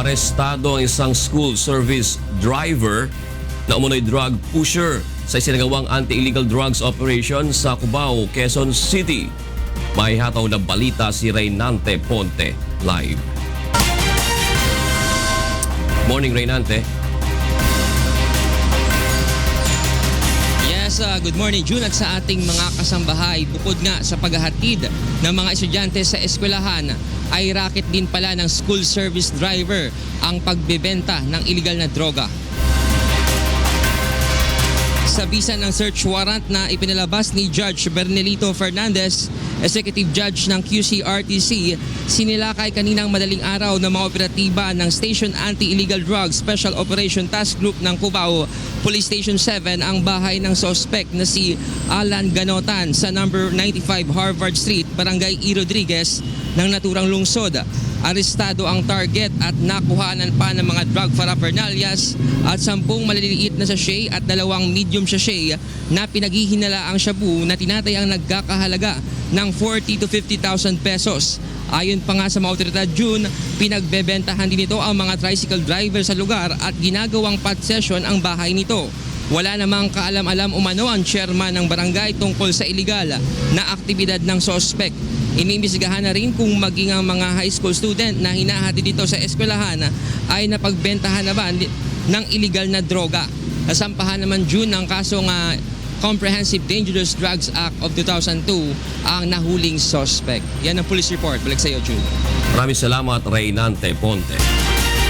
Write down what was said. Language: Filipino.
Arestado ang isang school service driver na umunoy drug pusher sa isinagawang anti-illegal drugs operation sa Cubao, Quezon City. May hataw na balita si Reynante Ponte live. Morning, Reynante. Good morning, June, at sa ating mga kasambahay. Bukod nga sa paghahatid ng mga estudyante sa eskwelahan, ay racket din pala ng school service driver ang pagbebenta ng iligal na droga. Sa bisa ng search warrant na ipinalabas ni Judge Bernelito Fernandez, Executive Judge ng QCRTC, sinilakay kaninang madaling araw ng mga operatiba ng Station Anti-Illegal Drugs Special Operation Task Group ng Cubao Police Station 7 ang bahay ng suspect na si Alan Ganotan sa number 95 Harvard Street, Barangay E. Rodriguez ng naturang lungsod. Arestado ang target at nakuhanan pa ng mga drug paraphernalias at 10 maliliit na sachet at 2 medium sachet na pinaghihinalaang shabu na tinatayang nagkakahalaga ng 40 to 50,000 pesos. Ayon pa nga sa mga otoridad, June, pinagbebentahan din ito ang mga tricycle driver sa lugar at ginagawang pot session ang bahay nito. Wala namang kaalam-alam umano ang chairman ng barangay tungkol sa iligal na aktibidad ng suspect. Inimbestigahan na rin kung maging ang mga high school student na hinahati dito sa eskwelahan ay napagbentahan na ba ng iligal na droga. Nasampahan naman June ng kasong Comprehensive Dangerous Drugs Act of 2002 ang nahuling suspect. Yan ang police report. Balik sa iyo, June. Maraming salamat, Reynante Ponte.